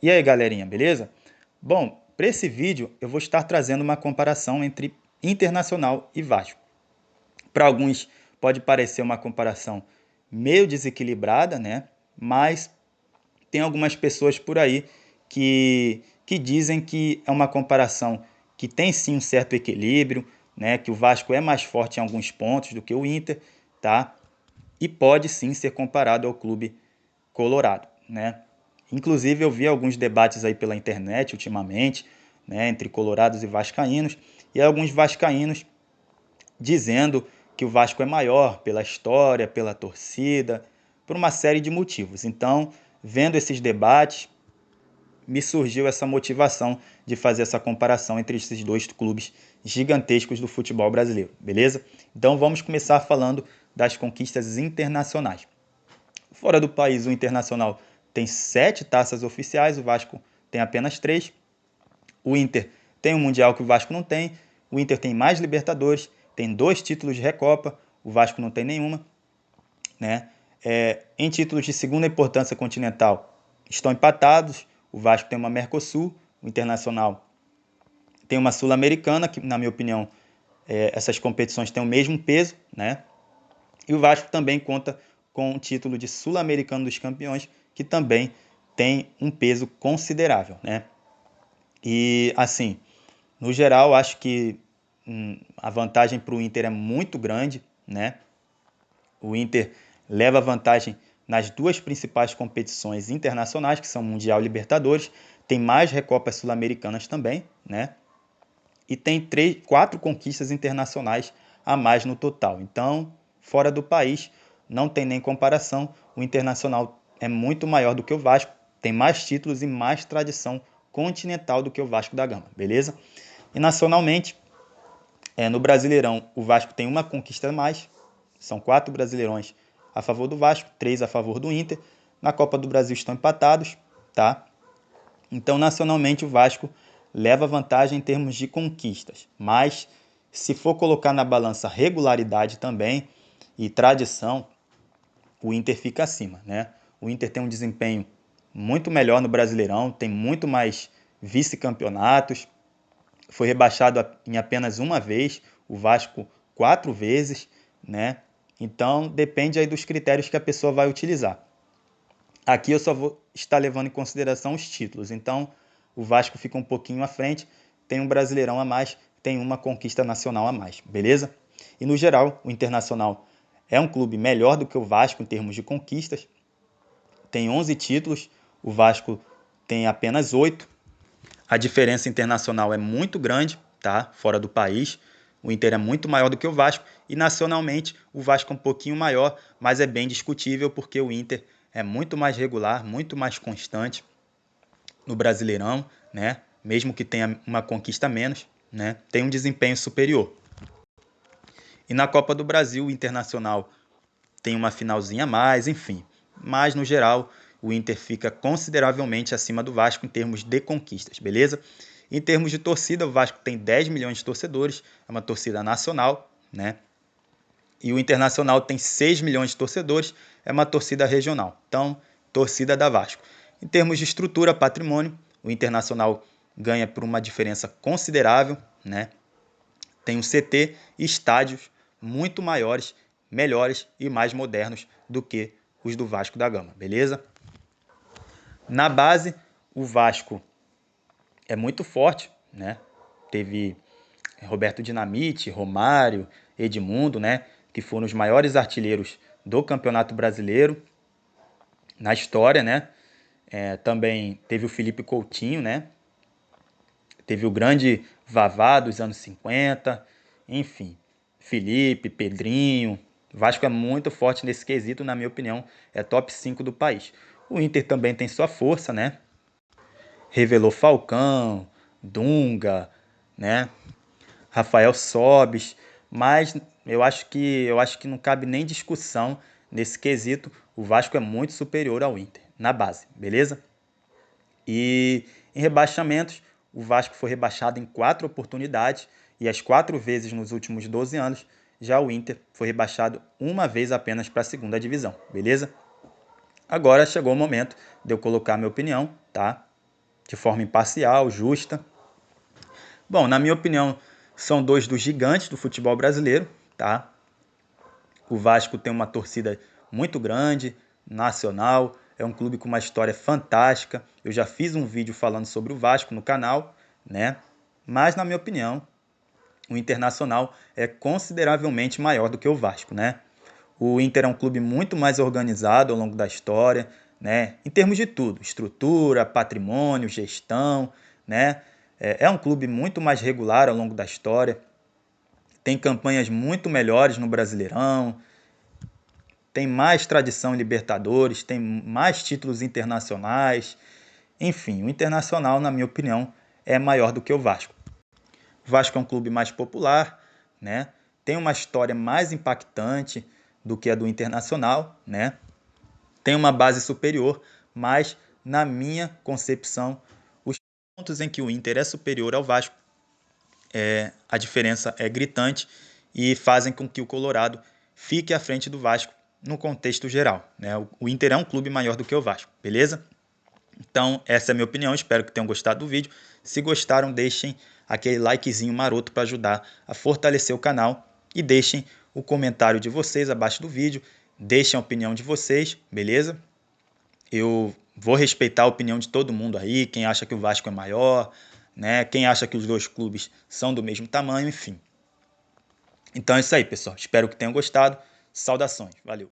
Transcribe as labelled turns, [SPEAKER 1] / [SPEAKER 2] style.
[SPEAKER 1] E aí, galerinha, beleza? Bom, para esse vídeo eu vou estar trazendo uma comparação entre Internacional e Vasco. Para alguns pode parecer uma comparação meio desequilibrada, né? Mas tem algumas pessoas por aí que dizem que é uma comparação que tem sim um certo equilíbrio, né? Que o Vasco é mais forte em alguns pontos do que o Inter, tá? E pode sim ser comparado ao clube colorado, né? Inclusive eu vi alguns debates aí pela internet ultimamente, né, entre colorados e vascaínos, e alguns vascaínos dizendo que o Vasco é maior pela história, pela torcida, por uma série de motivos. Então, vendo esses debates, me surgiu essa motivação de fazer essa comparação entre esses dois clubes gigantescos do futebol brasileiro, beleza? Então vamos começar falando das conquistas internacionais. Fora do país, o Internacional tem 7 taças oficiais, o Vasco tem apenas 3. O Inter tem um Mundial que o Vasco não tem. O Inter tem mais Libertadores, tem 2 títulos de Recopa, o Vasco não tem nenhuma. Né? Em títulos de segunda importância continental, estão empatados. O Vasco tem uma Mercosul, o Internacional tem uma Sul-Americana, que, na minha opinião, essas competições têm o mesmo peso, né? E o Vasco também conta com o título de Sul-Americano dos Campeões, que também tem um peso considerável, né? E assim, no geral, acho que a vantagem para o Inter é muito grande, né? O Inter leva vantagem nas duas principais competições internacionais, que são Mundial e Libertadores, tem mais Recopas Sul-Americanas também, né? E tem 4 conquistas internacionais a mais no total. Então, fora do país, não tem nem comparação. O Internacional é muito maior do que o Vasco, tem mais títulos e mais tradição continental do que o Vasco da Gama, beleza? E nacionalmente, no Brasileirão, o Vasco tem uma conquista a mais, são 4 Brasileirões a favor do Vasco, 3 a favor do Inter. Na Copa do Brasil estão empatados, tá? Então, nacionalmente, o Vasco leva vantagem em termos de conquistas. Mas, se for colocar na balança regularidade também e tradição, o Inter fica acima, né? O Inter tem um desempenho muito melhor no Brasileirão, tem muito mais vice-campeonatos, foi rebaixado em apenas uma vez, o Vasco 4 vezes, né? Então, depende aí dos critérios que a pessoa vai utilizar. Aqui eu só vou estar levando em consideração os títulos. Então, o Vasco fica um pouquinho à frente, tem um Brasileirão a mais, tem uma conquista nacional a mais, beleza? E no geral, o Internacional é um clube melhor do que o Vasco em termos de conquistas. Tem 11 títulos, o Vasco tem apenas 8. A diferença internacional é muito grande, tá? Fora do país. O Inter é muito maior do que o Vasco e nacionalmente o Vasco é um pouquinho maior, mas é bem discutível porque o Inter é muito mais regular, muito mais constante no Brasileirão, né? Mesmo que tenha uma conquista a menos, né? Tem um desempenho superior. E na Copa do Brasil, o Internacional tem uma finalzinha a mais, enfim. Mas no geral, o Inter fica consideravelmente acima do Vasco em termos de conquistas, beleza? Em termos de torcida, o Vasco tem 10 milhões de torcedores, é uma torcida nacional, né? E o Internacional tem 6 milhões de torcedores, é uma torcida regional. Então, torcida da Vasco. Em termos de estrutura, patrimônio, o Internacional ganha por uma diferença considerável, né? Tem um CT e estádios muito maiores, melhores e mais modernos do que os do Vasco da Gama, beleza? Na base, o Vasco é muito forte, né? Teve Roberto Dinamite, Romário, Edmundo, né? Que foram os maiores artilheiros do Campeonato Brasileiro na história, né? Também teve o Felipe Coutinho, né? Teve o grande Vavá dos anos 50, enfim. Felipe, Pedrinho. O Vasco é muito forte nesse quesito, na minha opinião, é top 5 do país. O Inter também tem sua força, né? Revelou Falcão, Dunga, né? Rafael Sobis, mas eu acho que não cabe nem discussão nesse quesito. O Vasco é muito superior ao Inter na base, beleza? E em rebaixamentos, o Vasco foi rebaixado em 4 oportunidades e as 4 vezes nos últimos 12 anos. Já o Inter foi rebaixado uma vez apenas para a segunda divisão, beleza? Agora chegou o momento de eu colocar minha opinião, tá? de forma imparcial, justa. Bom, na minha opinião, são dois dos gigantes do futebol brasileiro, tá? O Vasco tem uma torcida muito grande, nacional, é um clube com uma história fantástica. Eu já fiz um vídeo falando sobre o Vasco no canal, né? Mas, na minha opinião, o Internacional é consideravelmente maior do que o Vasco, né? O Inter é um clube muito mais organizado ao longo da história, né? Em termos de tudo, estrutura, patrimônio, gestão, né? É um clube muito mais regular ao longo da história, tem campanhas muito melhores no Brasileirão, tem mais tradição em Libertadores, tem mais títulos internacionais. Enfim, o Internacional, na minha opinião, é maior do que o Vasco. O Vasco é um clube mais popular, né? Tem uma história mais impactante do que a do Internacional, né? Tem uma base superior, mas na minha concepção, os pontos em que o Inter é superior ao Vasco, a diferença é gritante e fazem com que o Colorado fique à frente do Vasco no contexto geral, né? O Inter é um clube maior do que o Vasco, beleza? Então, essa é a minha opinião, espero que tenham gostado do vídeo. Se gostaram, deixem aquele likezinho maroto para ajudar a fortalecer o canal e deixem o comentário de vocês abaixo do vídeo, deixem a opinião de vocês, beleza? Eu vou respeitar a opinião de todo mundo aí, quem acha que o Vasco é maior, né? Quem acha que os dois clubes são do mesmo tamanho, enfim. Então é isso aí, pessoal. Espero que tenham gostado. Saudações. Valeu.